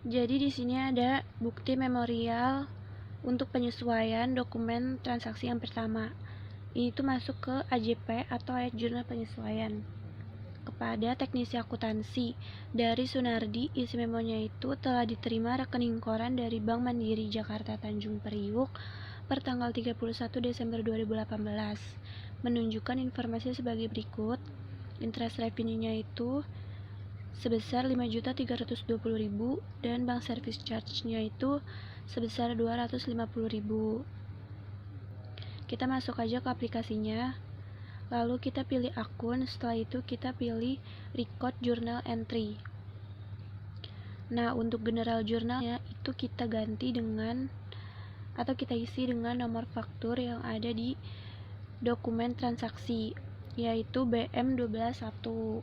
Jadi di sini ada bukti memorial untuk penyesuaian dokumen transaksi yang pertama. Ini tuh masuk ke AJP atau ayat jurnal penyesuaian. Kepada teknisi akuntansi dari Sunardi, isi memonya itu telah diterima rekening koran dari Bank Mandiri Jakarta Tanjung Priuk per tanggal 31 Desember 2018. Menunjukkan informasi sebagai berikut. Interest revenue-nya itu sebesar 5.320.000 dan bank service charge-nya itu sebesar 250.000. Kita masuk aja ke aplikasinya. Lalu kita pilih akun, setelah itu kita pilih record journal entry. Nah, untuk general journalnya itu kita ganti dengan atau kita isi dengan nomor faktur yang ada di dokumen transaksi, yaitu BM121.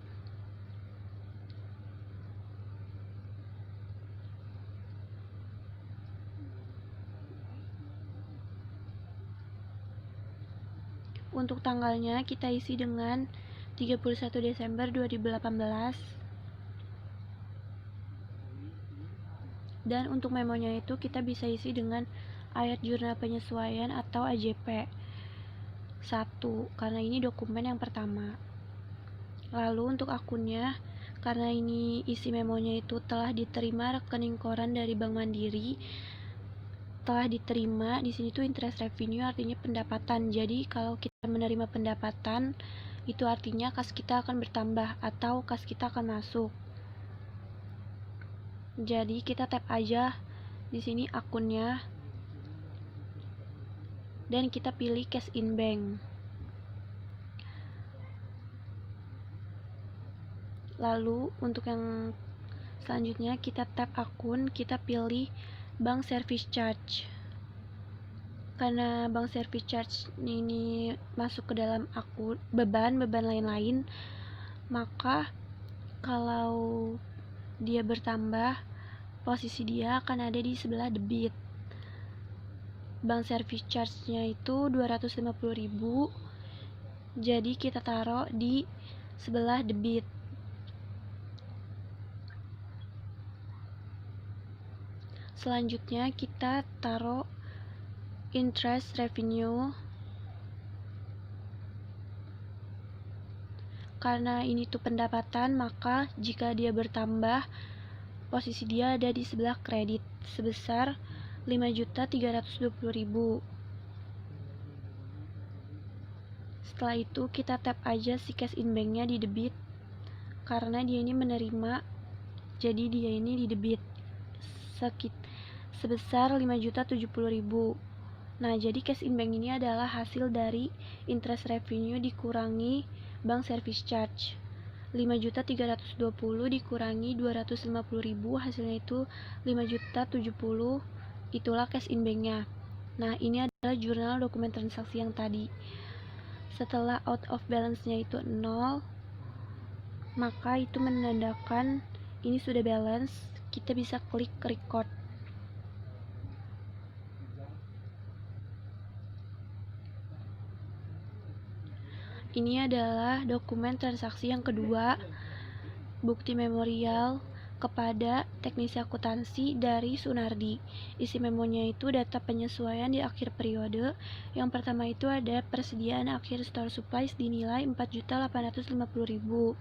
Untuk tanggalnya kita isi dengan 31 Desember 2018. Dan untuk memonya itu kita bisa isi dengan ayat jurnal penyesuaian atau AJP 1, karena ini dokumen yang pertama. Lalu untuk akunnya, karena ini isi memonya itu telah diterima rekening koran dari Bank Mandiri, telah diterima di sini tuh interest revenue artinya pendapatan. Jadi kalau kita menerima pendapatan itu artinya kas kita akan bertambah atau kas kita akan masuk. Jadi kita tap aja di sini akunnya dan kita pilih cash in bank. Lalu untuk yang selanjutnya kita tap akun, kita pilih bank service charge. Karena bank service charge ini masuk ke dalam akun beban lain-lain, maka kalau dia bertambah, posisi dia akan ada di sebelah debit. Bank service charge-nya itu 250.000, jadi kita taruh di sebelah debit. Selanjutnya kita taruh interest revenue. Karena ini tuh pendapatan, maka jika dia bertambah, posisi dia ada di sebelah kredit sebesar 5.320.000. Setelah itu kita tap aja si cash in bank-nya di debit, karena dia ini menerima, jadi dia ini di debit sebesar 5.070.000. Nah, jadi cash in bank ini adalah hasil dari interest revenue dikurangi bank service charge. 5.320 dikurangi 250.000, hasilnya itu 5.070, itulah cash in bank-nya. Nah, ini adalah jurnal dokumen transaksi yang tadi. Setelah out of balance-nya itu 0, maka itu menandakan ini sudah balance. Kita bisa klik record. Ini adalah dokumen transaksi yang kedua, bukti memorial kepada teknisi akuntansi dari Sunardi. Isi memonya itu data penyesuaian di akhir periode. Yang pertama itu ada persediaan akhir store supplies dinilai 4.850.000.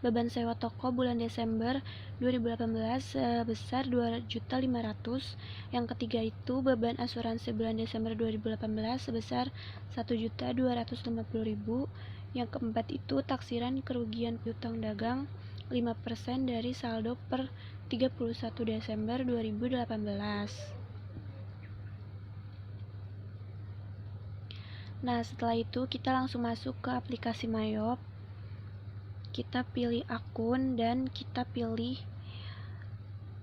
Beban sewa toko bulan Desember 2018 sebesar 2.500.000. Yang ketiga itu beban asuransi bulan Desember 2018 sebesar 1.250.000. Yang keempat itu taksiran kerugian piutang dagang 5% dari saldo per 31 Desember 2018. Nah, setelah itu kita langsung masuk ke aplikasi Mayop. Kita pilih akun dan kita pilih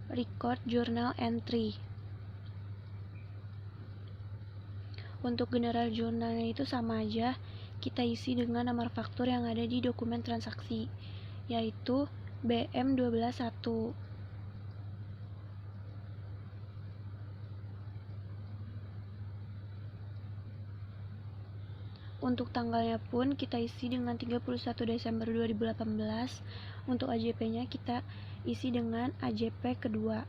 record journal entry. Untuk general journalnya itu sama aja, kita isi dengan nomor faktur yang ada di dokumen transaksi, yaitu BM121. Untuk tanggalnya pun kita isi dengan 31 Desember 2018. Untuk AJP-nya kita isi dengan AJP kedua.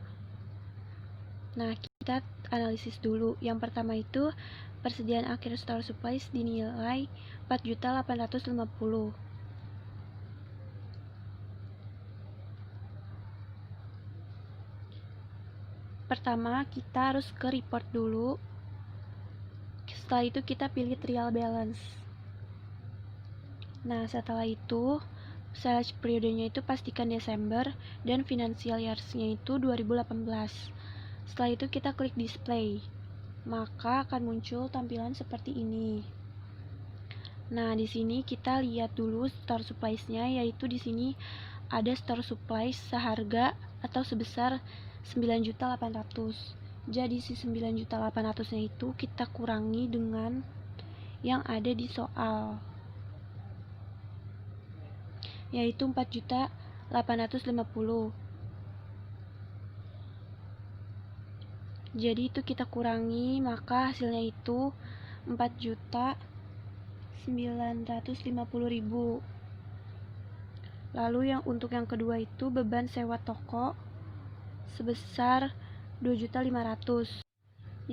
Nah, kita analisis dulu. Yang pertama itu persediaan akhir store supplies dinilai 4.850.000. Pertama, kita harus ke report dulu. Setelah itu kita pilih trial balance. Nah, setelah itu sales periodenya itu pastikan Desember dan financial years-nya itu 2018. Setelah itu kita klik display, maka akan muncul tampilan seperti ini. Nah, di sini kita lihat dulu store supplies-nya, yaitu di sini ada store supplies seharga atau sebesar 9.800.000. Jadi si 9.800.000-nya itu kita kurangi dengan yang ada di soal, yaitu 4.850.000. Jadi itu kita kurangi, maka hasilnya itu 4.950.000. Lalu untuk yang kedua itu beban sewa toko sebesar 2.500.000.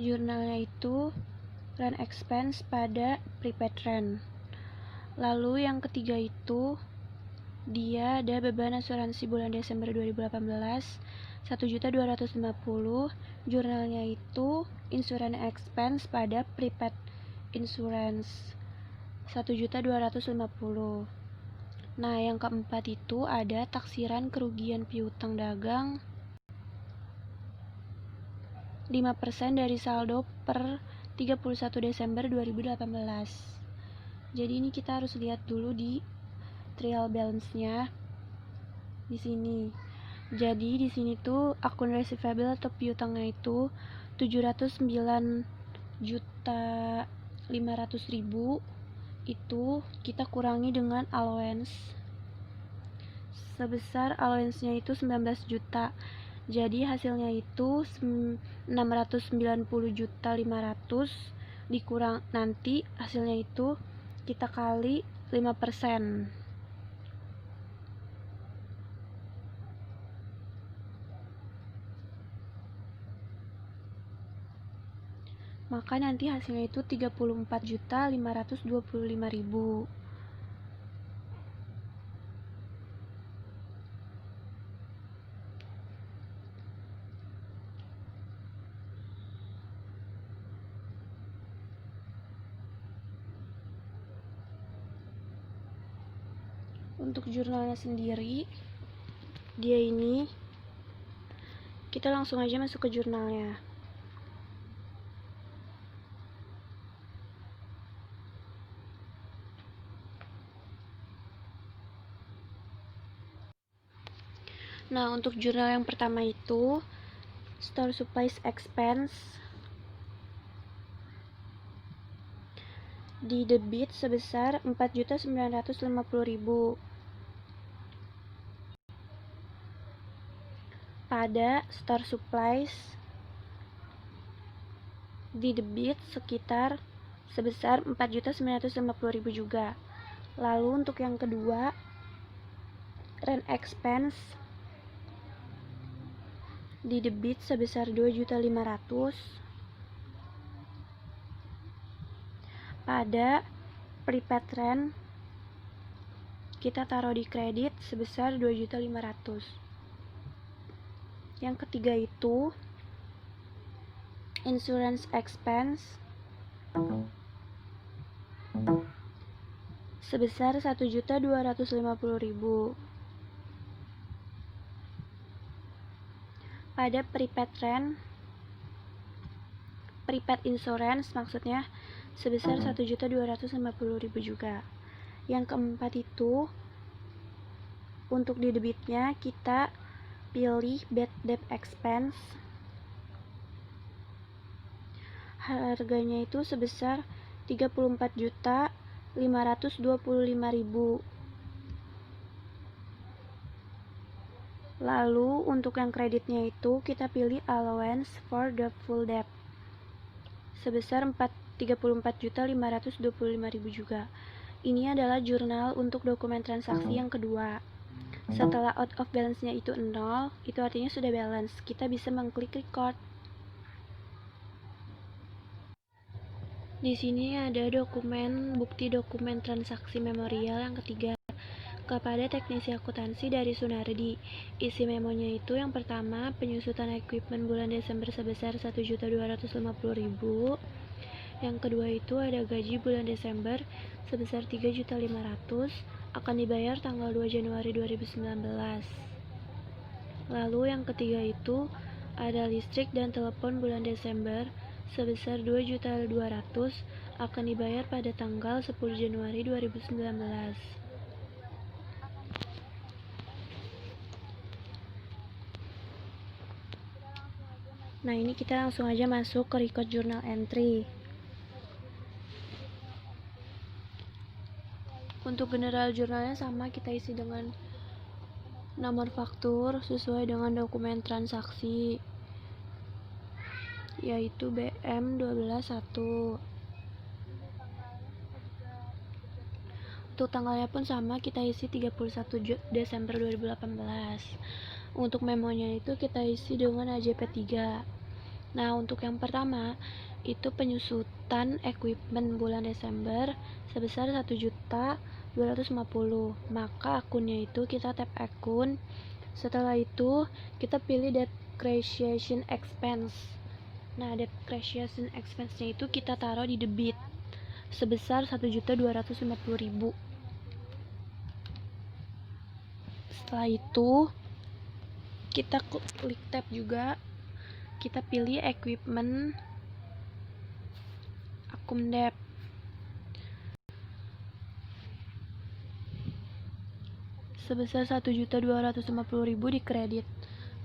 Jurnalnya itu rent expense pada prepaid rent. Lalu yang ketiga itu dia ada beban asuransi bulan Desember 2018 1.250.000. Jurnalnya itu insurance expense pada prepaid insurance 1.250.000. Nah, yang keempat itu ada taksiran kerugian piutang dagang 5% dari saldo per 31 Desember 2018. Jadi ini kita harus lihat dulu di trial balance-nya di sini. Jadi di sini tuh akun receivable atau piutangnya itu 709.500.000. Itu kita kurangi dengan allowance sebesar allowance-nya itu 19 juta. Jadi hasilnya itu 690.500.000 dikurang, nanti hasilnya itu kita kali 5%. Maka nanti hasilnya itu 34.525.000. Untuk jurnalnya sendiri, dia ini kita langsung aja masuk ke jurnalnya. Nah, untuk jurnal yang pertama itu store supplies expense di debit sebesar 4.950.000. Pada store supplies di debit sekitar sebesar 4.950.000 juga. Lalu untuk yang kedua, rent expense di debit sebesar 2.500.000. Pada prepaid rent kita taruh di kredit sebesar 2.500.000. Yang ketiga itu insurance expense sebesar 1.250.000. Pada prepaid rent, prepaid insurance maksudnya sebesar 1.250.000 juga. Yang keempat itu untuk di debitnya kita pilih bad debt expense, harganya itu sebesar 34.525.000. Lalu untuk yang kreditnya itu kita pilih allowance for the full debt sebesar 34.525.000 juga. Ini adalah jurnal untuk dokumen transaksi yang kedua. Setelah out of balance-nya itu 0, itu artinya sudah balance. Kita bisa mengklik record. Di sini ada bukti dokumen transaksi memorial yang ketiga kepada teknisi akuntansi dari Sunardi. Isi memonya itu yang pertama, penyusutan equipment bulan Desember sebesar 1.250.000. Yang kedua itu ada gaji bulan Desember sebesar 3.500.000 akan dibayar tanggal 2 Januari 2019. Lalu yang ketiga itu ada listrik dan telepon bulan Desember sebesar 2.200.000 akan dibayar pada tanggal 10 Januari 2019. Nah, ini kita langsung aja masuk ke record journal entry. Untuk general jurnalnya sama, kita isi dengan nomor faktur sesuai dengan dokumen transaksi, yaitu BM121. Untuk tanggalnya pun sama, kita isi 31 Desember 2018. Untuk memonya itu kita isi dengan AJP3. Nah, untuk yang pertama itu penyusutan equipment bulan Desember sebesar 1.250.000. Maka akunnya itu kita tap akun. Setelah itu kita pilih depreciation expense. Nah, depreciation expense-nya itu kita taruh di debit sebesar 1.250.000. Setelah itu kita klik tab juga, kita pilih equipment akum debt. Sebesar 1.250.000 di kredit.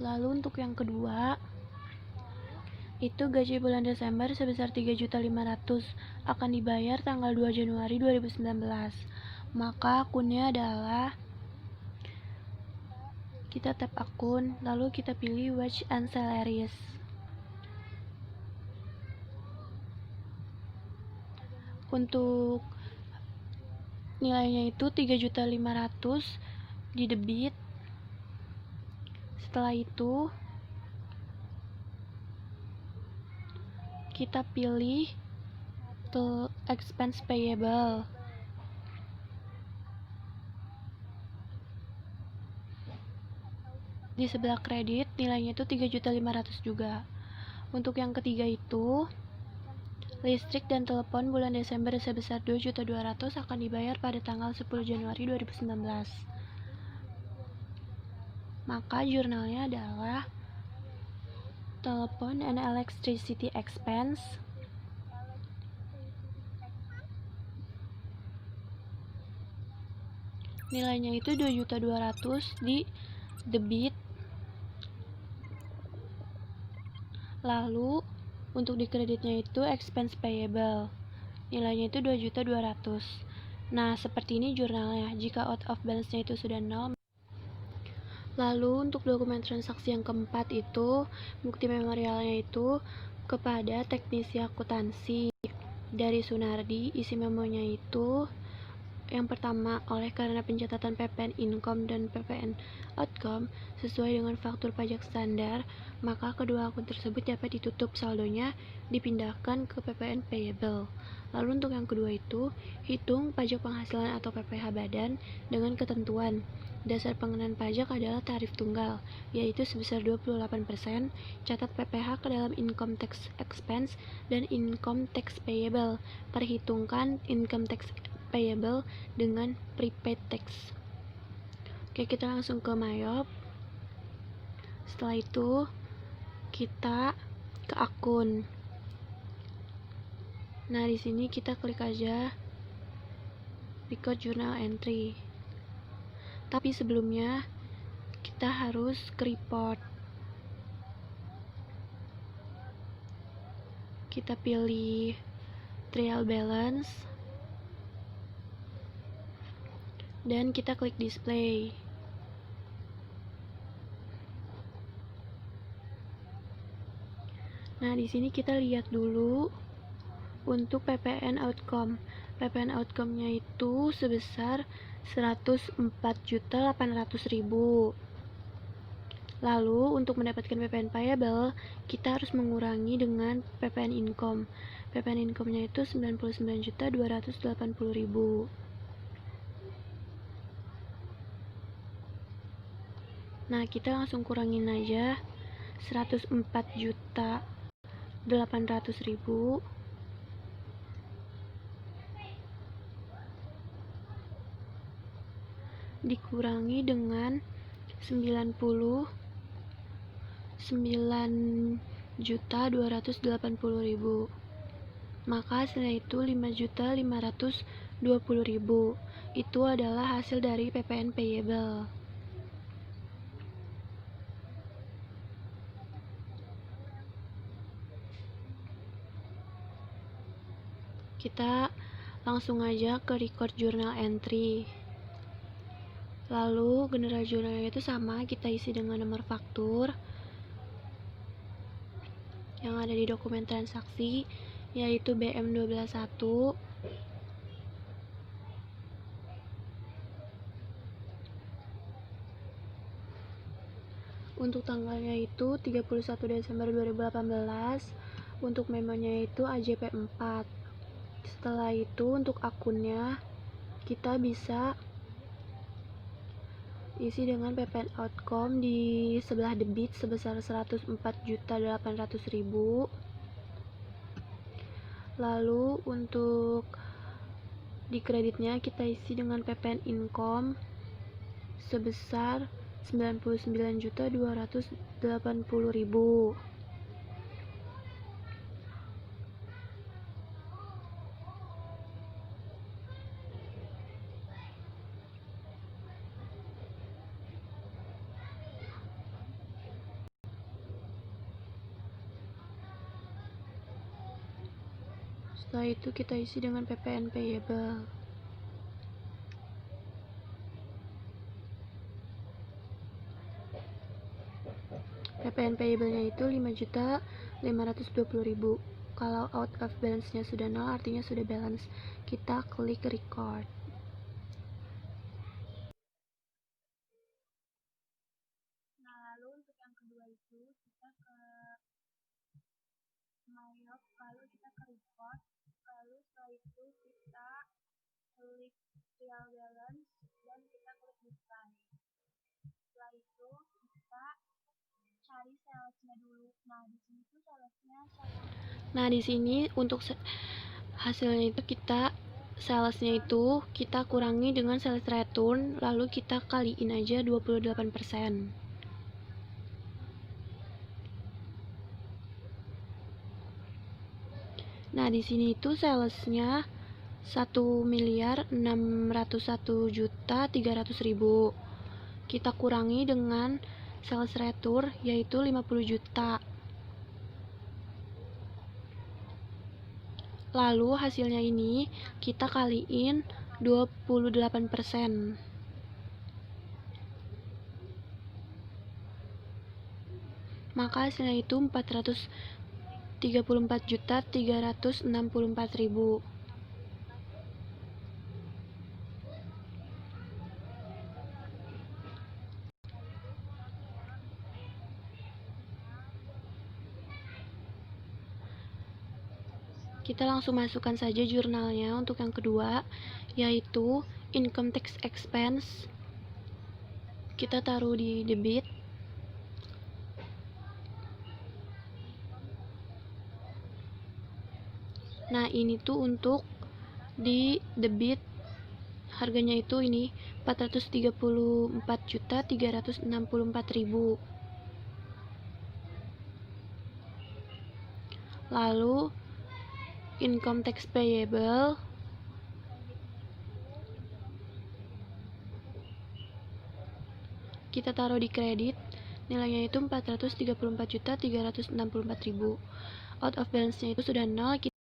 Lalu untuk yang kedua itu gaji bulan Desember sebesar 3.500.000 akan dibayar tanggal 2 Januari 2019. Maka akunnya adalah kita tap akun, lalu kita pilih wage and salaries. Untuk nilainya itu 3.500.000 di debit. Setelah itu kita pilih expense payable. Di sebelah kredit nilainya itu 3.500.000 juga. Untuk yang ketiga itu listrik dan telepon bulan Desember sebesar 2.200.000 akan dibayar pada tanggal 10 Januari 2019. Maka jurnalnya adalah telepon and electricity expense nilainya itu 2.200.000 di debit. Lalu untuk di kreditnya itu expense payable nilainya itu 2.200.000. Nah, seperti ini jurnalnya. Jika out of balance-nya itu sudah 0. Lalu untuk dokumen transaksi yang keempat itu bukti memorialnya itu kepada teknisi akuntansi dari Sunardi. Isi memonya itu yang pertama, oleh karena pencatatan PPN income dan PPN outcome sesuai dengan faktur pajak standar, maka kedua akun tersebut dapat ditutup, saldonya dipindahkan ke PPN payable. Lalu untuk yang kedua itu, hitung pajak penghasilan atau PPh badan dengan ketentuan. Dasar pengenaan pajak adalah tarif tunggal, yaitu sebesar 28%, catat PPh ke dalam income tax expense dan income tax payable. Perhitungkan income tax payable dengan prepaid tax. Oke, kita langsung ke Mayop. Setelah itu kita ke akun. Nah, di sini kita klik aja record journal entry. Tapi sebelumnya kita harus ke report. Kita pilih trial balance dan kita klik display. Nah, di sini kita lihat dulu untuk PPN outcome. PPN outcome-nya itu sebesar 104.800.000. Lalu untuk mendapatkan PPN payable, kita harus mengurangi dengan PPN income. PPN income-nya itu 99.280.000. Nah, kita langsung kurangin aja 104.800.000 dikurangi dengan 99.280.000, maka hasilnya itu 5.520.000. Itu adalah hasil dari PPN payable. Kita langsung aja ke record journal entry. Lalu general journalnya itu sama, kita isi dengan nomor faktur yang ada di dokumen transaksi, yaitu BM121. Untuk tanggalnya itu 31 Desember 2018. Untuk memonya itu AJP 4. Setelah itu untuk akunnya kita bisa isi dengan PPN outcome di sebelah debit sebesar 104.800.000. Lalu untuk di kreditnya kita isi dengan PPN income sebesar 99.280.000. Setelah itu kita isi dengan PPN payable. PPN payable-nya itu 5.520.000. Kalau out of balance-nya sudah 0, artinya sudah balance. Kita klik record. Nah, lalu untuk yang kedua itu kita ke MyLog, lalu kita ke record, lalu setelah itu kita klik trial balance dan kita klik display. Setelah itu kita cari salesnya dulu. Nah, di sini tuh salesnya Nah, di sini untuk hasilnya itu salesnya itu kita kurangi dengan sales return, lalu kita kaliin aja 28%. Nah, di sini itu salesnya 1.601.300.000. Kita kurangi dengan sales return yaitu 50 juta. Lalu hasilnya ini kita kaliin 28%. Maka hasilnya itu 434.364.000. Kita langsung masukkan saja jurnalnya untuk yang kedua, yaitu income tax expense. Kita taruh di debit. Nah, ini tuh untuk di debit harganya itu ini 434.364.000. Lalu income tax payable kita taruh di kredit, nilainya itu 434.364.000. Out of balance-nya itu sudah 0.